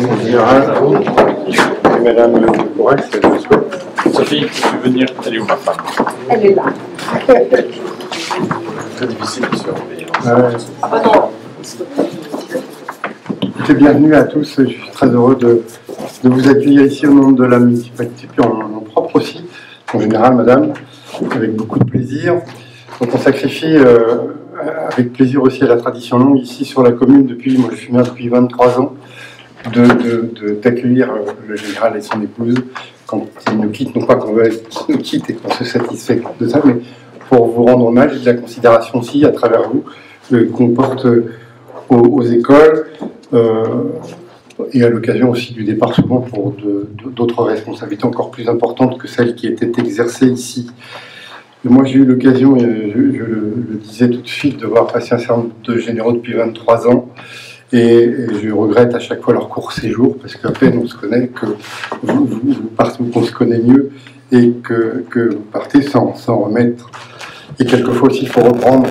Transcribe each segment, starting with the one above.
en général, et Madame Corax, elle le souhaite. Sophie, tu veux venir? Elle est où ma femme? Elle est là. Très difficile de surveiller. Écoutez, bienvenue à tous. Je suis très heureux de vous accueillir ici au nom de la municipalité, puis en mon propre aussi, en général, Madame, avec beaucoup de plaisir. Donc on sacrifie avec plaisir aussi à la tradition longue ici sur la commune moi je suis maire depuis 23 ans, d'accueillir le général et son épouse quand ils nous quittent, non pas qu'on veut qu'ils nous quittent et qu'on se satisfait de ça, mais pour vous rendre hommage et de la considération aussi à travers vous qu'on porte aux écoles et à l'occasion aussi du départ souvent pour d'autres responsabilités encore plus importantes que celles qui étaient exercées ici. Et moi j'ai eu l'occasion, et je le disais tout de suite, de voir passer un certain nombre de généraux depuis 23 ans. Et je regrette à chaque fois leur court séjour, parce qu'à peine on se connaît, que vous partez, qu'on se connaît mieux, et que vous partez sans remettre. Et quelquefois aussi, il faut reprendre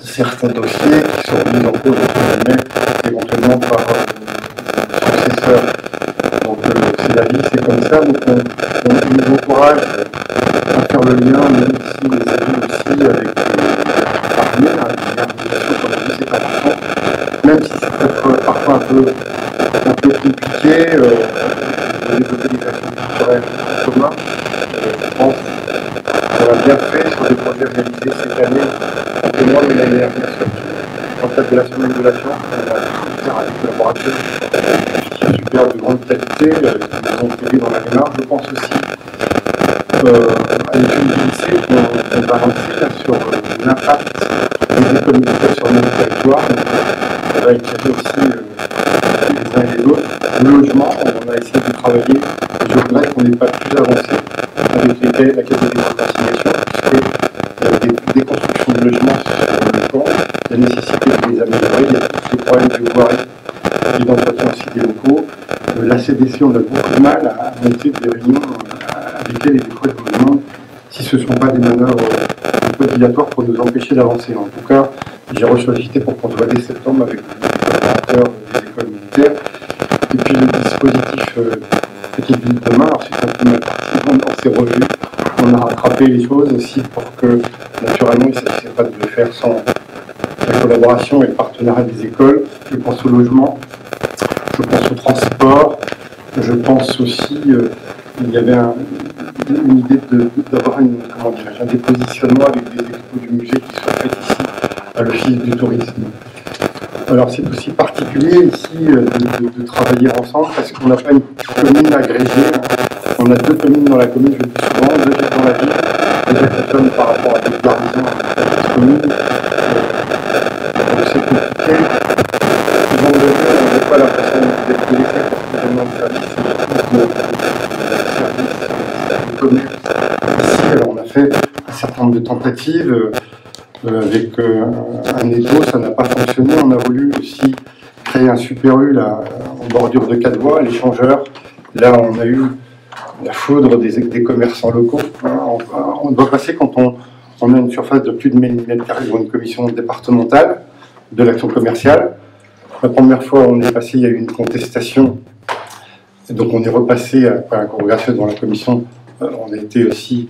certains dossiers qui sont mis en cause, éventuellement par vos successeurs. Donc c'est la vie, c'est comme ça. Donc on nous encourage à faire le lien, même si les amis aussi, avec l'armée, l'organisation, comme on dit, c'est important. Même si ça peut être parfois un peu compliqué, de développer des actions culturelles en commun, je pense qu'on a bien fait sur des projets réalisés cette année, en témoigne de l'année dernière surtout. Dans le cadre de la semaine de la science, on a faire avec collaborateurs qui est super de grande qualité, qui nous ont aidés dans la démarche. Je pense aussi à l'étude du lycée qu'on va lancer là, sur l'impact des écoles militaires sur notre territoire. Ça va éclairer aussi les uns et les autres. Le logement, on a essayé de travailler, et je regrette qu'on n'ait pas plus avancé avec la Caisse des dépôts de consignation, puisque des constructions de logements sur le camp, la nécessité de les améliorer, il y a tous les problèmes de voirie et d'entretien aussi des locaux. La CDC, on a beaucoup de mal à monter des réunions avec lesquelles, et des fois, je me demande si ce ne sont pas des manœuvres obligatoires pour nous empêcher d'avancer. En tout cas, j'ai ressollicité pour qu'on se voit dès septembre avec les collaborateurs des écoles militaires. Et puis le dispositif Petite Ville demain, alors c'est un peu mal parti, on s'est revu, on a rattrapé les choses aussi pour que, naturellement, il ne s'agissait pas de le faire sans la collaboration et le partenariat des écoles. Je pense au logement, je pense au transport, je pense aussi, il y avait une idée d'avoir un dépositionnement avec des expos du musée qui soient faits ici à l'Office du tourisme. Alors c'est aussi particulier ici de travailler ensemble parce qu'on n'a pas une commune agrégée. On a deux communes dans la commune, je le dis souvent, deux villes dans la ville. Déjà fonctionne par rapport à des garnisons à cette commune. Donc c'est compliqué. Souvent on n'a pas l'impression d'être délaissé pour finalement le service de commerce, ici. Alors on a fait un certain nombre de tentatives. Avec un étau, ça n'a pas fonctionné. On a voulu aussi créer un super U là, en bordure de 4 voies, l'échangeur. Là, on a eu la foudre des commerçants locaux. On doit passer quand on a une surface de plus de 1000 m² pour une commission départementale de l'action commerciale. La première fois, on est passé, il y a eu une contestation. Donc, on est repassé après un congrès dans la commission. On a été aussi...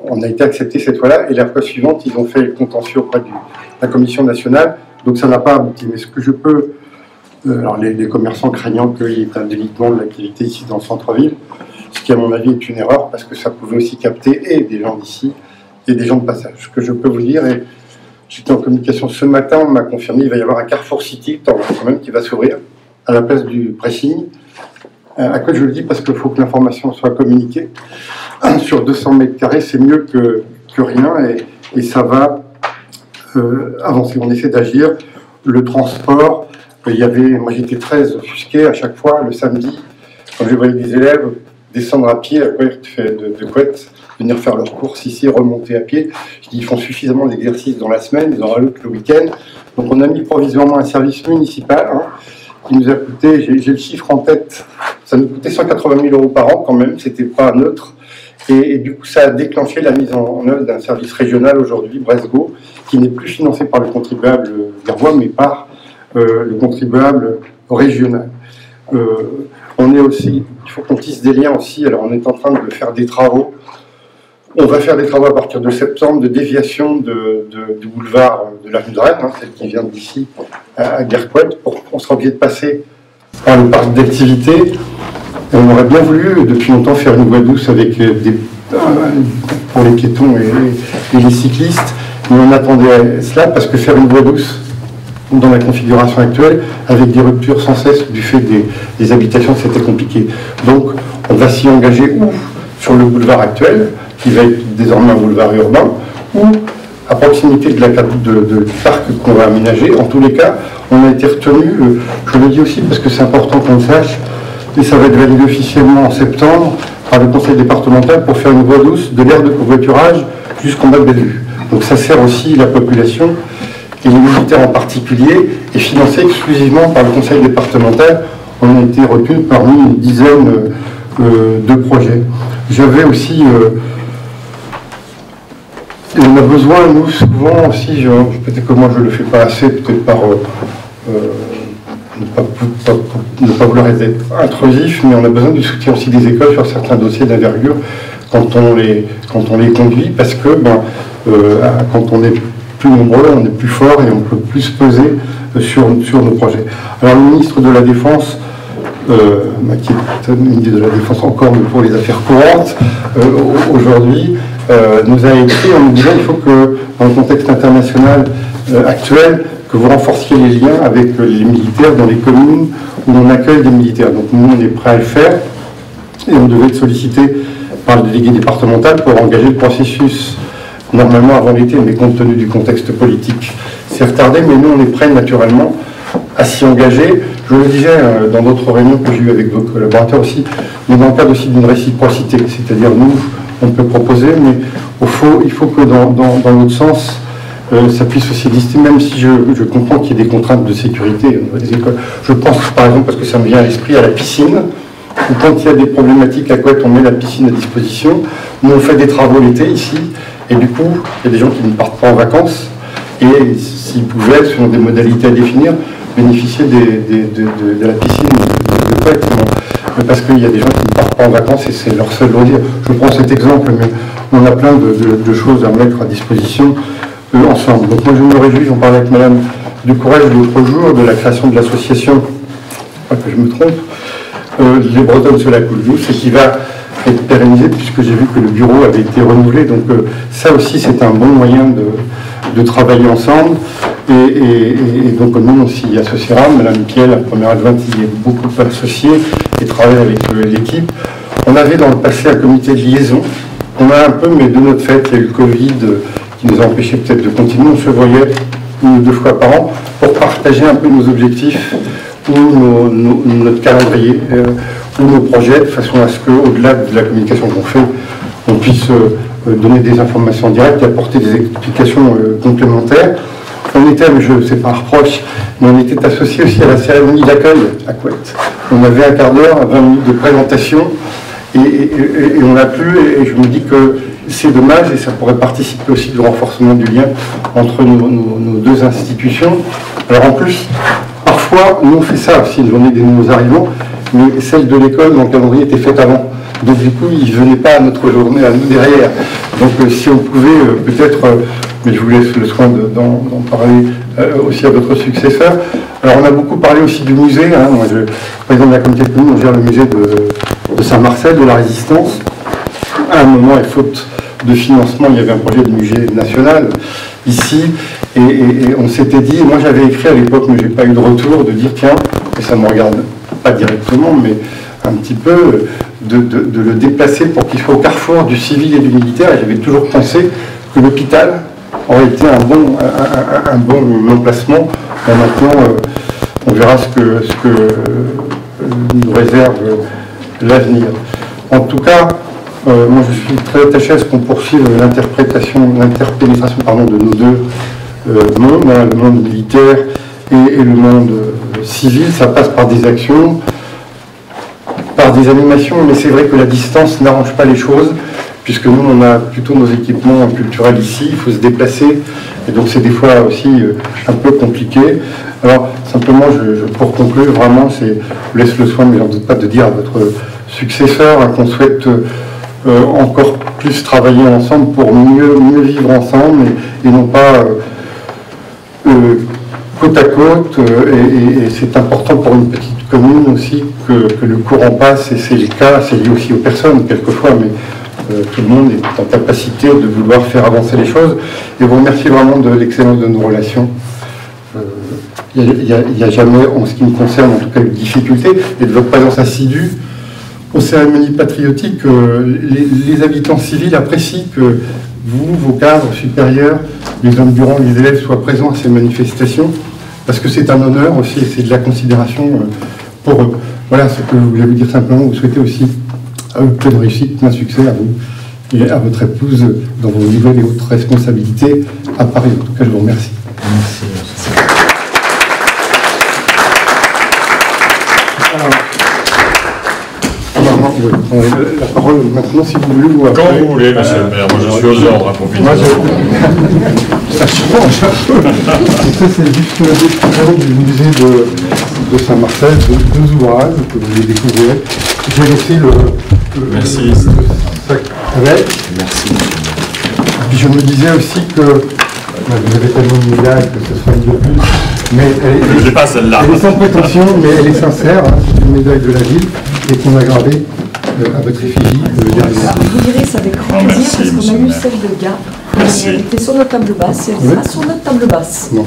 on a été accepté cette fois-là, et la fois suivante, ils ont fait le contentieux auprès de la Commission nationale, donc ça n'a pas abouti. Mais ce que je peux, alors les commerçants craignant qu'il y ait un délitement de l'activité ici dans le centre-ville, ce qui à mon avis est une erreur, parce que ça pouvait aussi capter et des gens d'ici et des gens de passage. Ce que je peux vous dire, et j'étais en communication ce matin, on m'a confirmé qu'il va y avoir un Carrefour City quand même qui va s'ouvrir à la place du pressing. À quoi je le dis? Parce qu'il faut que l'information soit communiquée. Sur 200 m², c'est mieux que rien, et ça va avancer. On essaie d'agir. Le transport, moi j'étais très offusqué à chaque fois, le samedi, quand je voyais des élèves descendre à pied à de Couette, venir faire leurs courses ici, remonter à pied. Je dis, ils font suffisamment d'exercice dans la semaine, ils en rajoutent le week-end. Donc on a mis provisoirement un service municipal, qui nous a coûté, j'ai le chiffre en tête, ça nous coûtait 180 000 € par an quand même, c'était pas neutre. Et du coup, ça a déclenché la mise en œuvre d'un service régional aujourd'hui, Bresgo, qui n'est plus financé par le contribuable vervois, mais par le contribuable régional. on est aussi, il faut qu'on tisse des liens aussi. Alors on est en train de faire des travaux. On va faire des travaux à partir de septembre de déviation du boulevard de l'avenue de Rennes, hein, celle qui vient d'ici à Guercouët. On sera obligé de passer par le parc d'activité. On aurait bien voulu depuis longtemps faire une voie douce avec pour les piétons et les cyclistes, mais on attendait cela parce que faire une voie douce dans la configuration actuelle, avec des ruptures sans cesse du fait des habitations, c'était compliqué. Donc on va s'y engager ou sur le boulevard actuel, qui va être désormais un boulevard urbain, ou à proximité du parc qu'on va aménager. En tous les cas, on a été retenu, je le dis aussi parce que c'est important qu'on le sache, et ça va être validé officiellement en septembre par le conseil départemental pour faire une voie douce de l'aire de covoiturage jusqu'en bas de Bellevue. Donc ça sert aussi la population, et les militaires en particulier, est financé exclusivement par le conseil départemental. On a été retenu parmi une dizaine de projets. J'avais aussi... et on a besoin, nous, souvent aussi, peut-être que moi je ne le fais pas assez, peut-être par ne pas vouloir être intrusif, mais on a besoin du soutien aussi des écoles sur certains dossiers d'envergure quand on les conduit, parce que quand on est plus nombreux, on est plus fort et on peut plus peser sur nos projets. Alors le ministre de la Défense, qui est ministre de la Défense encore pour les affaires courantes, aujourd'hui, nous a écrit en nous disant qu'il faut que, dans le contexte international actuel, que vous renforciez les liens avec les militaires dans les communes où on accueille des militaires. Donc nous, on est prêts à le faire, et on devait être sollicité par le délégué départemental pour engager le processus normalement avant l'été, mais compte tenu du contexte politique, c'est retardé, mais nous, on est prêts naturellement à s'y engager. Je le disais dans d'autres réunions que j'ai eues avec vos collaborateurs aussi, mais dans le cadre aussi d'une réciprocité, c'est-à-dire nous, on peut proposer, mais il faut que dans l'autre sens, ça puisse aussi exister, même si je comprends qu'il y ait des contraintes de sécurité au niveau des écoles. Je pense, par exemple, parce que ça me vient à l'esprit, à la piscine, où quand il y a des problématiques à Couët, on met la piscine à disposition. Nous, on fait des travaux l'été ici, et du coup, il y a des gens qui ne partent pas en vacances, et s'ils pouvaient, selon des modalités à définir, bénéficier de la piscine de Couët, parce qu'il y a des gens qui ne partent pas en vacances et c'est leur seul loisir. Je prends cet exemple, mais on a plein de choses à mettre à disposition ensemble. Donc moi je me réjouis, j'en parlais avec Madame Ducourage l'autre jour, de la création de l'association, pas que je me trompe, les Bretonnes sur la coule douce, et qui va être pérennisé puisque j'ai vu que le bureau avait été renouvelé. Donc ça aussi c'est un bon moyen de travailler ensemble. Et donc nous on s'y associera. Madame Piel, la première adjointe, y est beaucoup associée et travaille avec l'équipe. On avait dans le passé un comité de liaison. On a un peu, mais de notre fait, il y a eu le Covid qui nous a empêché peut-être de continuer. On se voyait 1 ou 2 fois par an pour partager un peu nos objectifs ou notre calendrier ou nos projets, de façon à ce qu'au-delà de la communication qu'on fait, on puisse donner des informations directes et apporter des explications complémentaires. On était, mais je ne sais pas un reproche, mais on était associé aussi à la cérémonie d'accueil à Couët. On avait un quart d'heure, 20 minutes de présentation, et on a pu, et je me dis que c'est dommage, et ça pourrait participer aussi du renforcement du lien entre nos deux institutions. Alors en plus, parfois, nous on fait ça aussi, une journée des nouveaux arrivants, mais celle de l'école, dans le calendrier, était faite avant. Donc du coup, ils ne venaient pas à notre journée, à nous derrière. Donc si on pouvait peut-être, mais je vous laisse le soin d'en parler aussi à votre successeur. Alors on a beaucoup parlé aussi du musée. Hein. Moi, je suis président de la communauté de communes, on gère le musée de Saint-Marcel, de la Résistance. À un moment, et faute de financement, il y avait un projet de musée national ici, et on s'était dit, moi j'avais écrit à l'époque, mais je n'ai pas eu de retour, de dire tiens, et ça ne me regarde pas directement, mais un petit peu de le déplacer pour qu'il soit au carrefour du civil et du militaire. Et j'avais toujours pensé que l'hôpital aurait été un bon emplacement. Et maintenant, on verra ce que nous réserve l'avenir. En tout cas, moi je suis très attaché à ce qu'on poursuive l'interpénétration de nos deux mondes, hein, le monde militaire et le monde civil. Ça passe par des actions, par des animations, mais c'est vrai que la distance n'arrange pas les choses, puisque nous, on a plutôt nos équipements culturels ici, il faut se déplacer, et donc c'est des fois aussi un peu compliqué. Alors, simplement, pour conclure, vraiment, je laisse le soin, mais j'en doute pas, de dire à votre successeur qu'on souhaite encore plus travailler ensemble pour mieux vivre ensemble, et non pas côte à côte, et c'est important pour une petite commune aussi que le courant passe, et c'est le cas, c'est lié aussi aux personnes quelquefois, mais tout le monde est en capacité de vouloir faire avancer les choses, et vous remercie vraiment de l'excellence de nos relations. Il n'y a jamais, en ce qui me concerne, en tout cas, une difficulté, et de votre présence assidue aux cérémonies patriotiques. Les habitants civils apprécient que vous, vos cadres supérieurs, les hommes du rang, les élèves soient présents à ces manifestations, parce que c'est un honneur aussi, et c'est de la considération pour eux. Voilà ce que je voulais vous dire simplement. Vous souhaitez aussi plein de réussite, plein de succès à vous et à votre épouse dans vos nouvelles et autres responsabilités à Paris. En tout cas, je vous remercie. Merci. La parole maintenant, si vous voulez, ou après. Quand vous voulez, monsieur le maire. Moi, je suis aux ordres pour finir. Ça change un peu. Et ça, c'est juste l'exposition du musée de Saint-Marcel, deux ouvrages que vous allez découvrir. J'ai laissé Merci. le sac avec. Merci. Et puis je me disais aussi que vous avez tellement de médailles que ce sera une de plus, mais Je n'ai pas celle-là. elle est sans prétention, mais elle est sincère. Hein, c'est une médaille de la ville et qu'on a gravée à votre effigie derrière. Vous direz ça avec grand plaisir Merci, parce qu'on monsieur a le eu maire. celle de Gap. Merci. Elle était sur notre table basse et elle sera sur notre table basse. Non.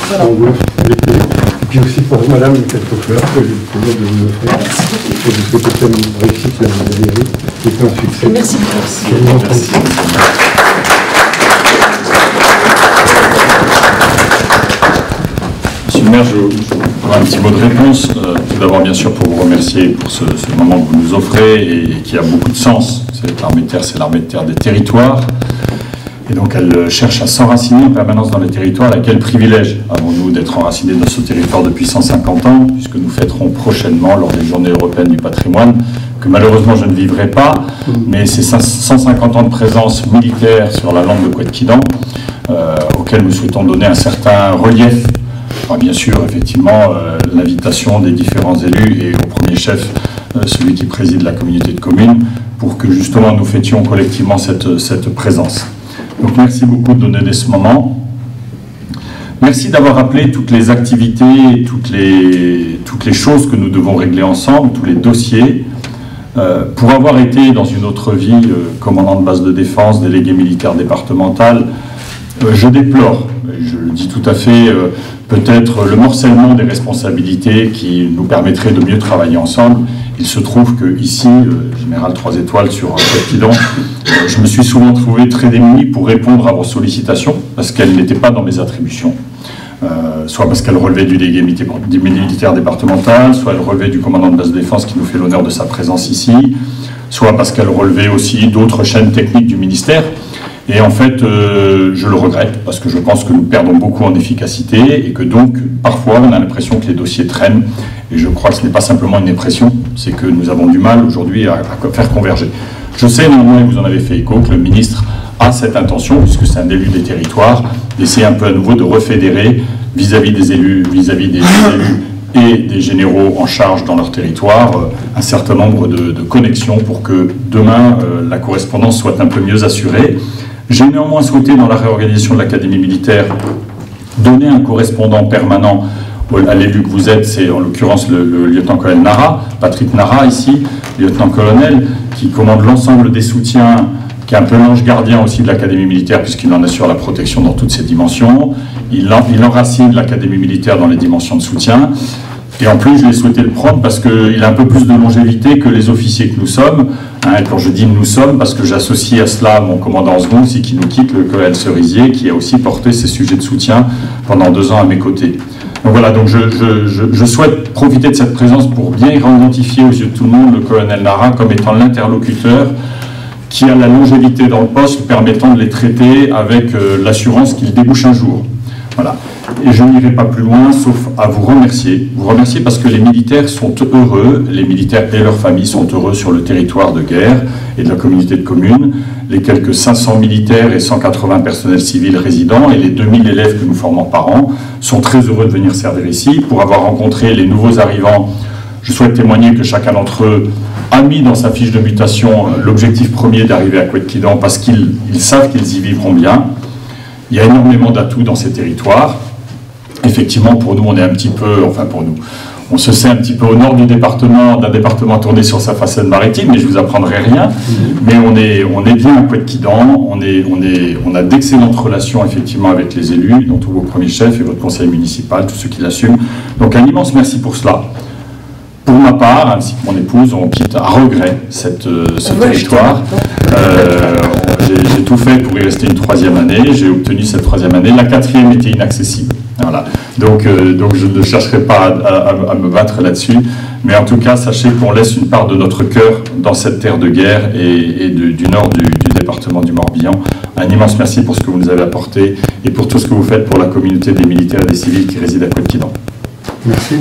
Voilà. On vous l'offre avec plaisir. Et puis aussi pour madame quelques fleurs que j'ai le plaisir de vous offrir. Merci beaucoup. Et vous souhaitez pleine réussite à la mairie et plein de succès. Merci beaucoup. Et merci. Monsieur le maire, je un petit mot de réponse. Tout d'abord, bien sûr, pour vous remercier pour ce moment que vous nous offrez et qui a beaucoup de sens. L'armée de terre, c'est l'armée de terre des territoires. Et donc, elle cherche à s'enraciner en permanence dans les territoires. Et quel privilège avons-nous d'être enracinés dans ce territoire depuis 150 ans, puisque nous fêterons prochainement, lors des Journées européennes du patrimoine, que malheureusement je ne vivrai pas, mais c'est 150 ans de présence militaire sur la lande de Couët-Quidan, auquel nous souhaitons donner un certain relief. Enfin, bien sûr, effectivement, l'invitation des différents élus et au premier chef, celui qui préside la communauté de communes, pour que justement nous fêtions collectivement cette présence. Donc merci beaucoup de nous donner ce moment. Merci d'avoir rappelé toutes les activités, toutes les choses que nous devons régler ensemble, tous les dossiers. Pour avoir été dans une autre vie commandant de base de défense, délégué militaire départemental, je déplore, je le dis tout à fait, peut-être le morcellement des responsabilités qui nous permettrait de mieux travailler ensemble. Il se trouve qu'ici, Général 3 étoiles sur Couët-Quidan, je me suis souvent trouvé très démuni pour répondre à vos sollicitations, parce qu'elles n'étaient pas dans mes attributions. Soit parce qu'elle relevait du délégué militaire départemental, soit elle relevait du commandant de base de défense qui nous fait l'honneur de sa présence ici, soit parce qu'elle relevait aussi d'autres chaînes techniques du ministère. Et en fait, je le regrette, parce que je pense que nous perdons beaucoup en efficacité, et que donc, parfois, on a l'impression que les dossiers traînent. Et je crois que ce n'est pas simplement une impression, c'est que nous avons du mal aujourd'hui à faire converger. Je sais néanmoins, et vous en avez fait écho, que le ministre a cette intention, puisque c'est un élu des territoires, d'essayer un peu à nouveau de refédérer vis-à-vis des élus, et des généraux en charge dans leur territoire, un certain nombre de connexions pour que demain, la correspondance soit un peu mieux assurée. J'ai néanmoins souhaité, dans la réorganisation de l'Académie militaire, donner un correspondant permanent à l'élu que vous êtes, c'est en l'occurrence le lieutenant-colonel Nara, Patrick Nara ici, lieutenant-colonel, qui commande l'ensemble des soutiens, qui est un peu l'ange gardien aussi de l'Académie militaire, puisqu'il en assure la protection dans toutes ses dimensions. Il enracine l'Académie militaire dans les dimensions de soutien. Et en plus, je l'ai souhaité le prendre parce qu'il a un peu plus de longévité que les officiers que nous sommes. Et quand je dis nous sommes, parce que j'associe à cela mon commandant second aussi qui nous quitte, le colonel Cerisier, qui a aussi porté ces sujets de soutien pendant 2 ans à mes côtés. Donc voilà, donc je souhaite profiter de cette présence pour bien identifier aux yeux de tout le monde le colonel Nara comme étant l'interlocuteur qui a la longévité dans le poste permettant de les traiter avec l'assurance qu'ils débouchent un jour. Voilà. Et je n'irai pas plus loin, sauf à vous remercier. Vous remercier parce que les militaires sont heureux, les militaires et leurs familles sont heureux sur le territoire de guerre et de la communauté de communes. les quelques 500 militaires et 180 personnels civils résidents et les 2000 élèves que nous formons par an sont très heureux de venir servir ici. Pour avoir rencontré les nouveaux arrivants, je souhaite témoigner que chacun d'entre eux a mis dans sa fiche de mutation l'objectif premier d'arriver à Couët-Quidan parce qu'ils savent qu'ils y vivront bien. Il y a énormément d'atouts dans ces territoires. Effectivement, pour nous, on est un petit peu, enfin pour nous, on se sait un petit peu au nord du département, d'un département tourné sur sa façade maritime, mais je ne vous apprendrai rien. Mais on est bien à Couët-Quidan, on a d'excellentes relations effectivement avec les élus, dont tous vos premiers chefs et votre conseil municipal, tous ceux qui l'assument. Donc un immense merci pour cela. Pour ma part, ainsi que mon épouse, on quitte à regret ce territoire. J'ai tout fait pour y rester une 3e année. J'ai obtenu cette 3e année. La 4e était inaccessible. Voilà. Donc je ne chercherai pas à me battre là-dessus. Mais en tout cas, sachez qu'on laisse une part de notre cœur dans cette terre de guerre et du nord du département du Morbihan. Un immense merci pour ce que vous nous avez apporté et pour tout ce que vous faites pour la communauté des militaires et des civils qui résident à Couët-Quidan. Merci.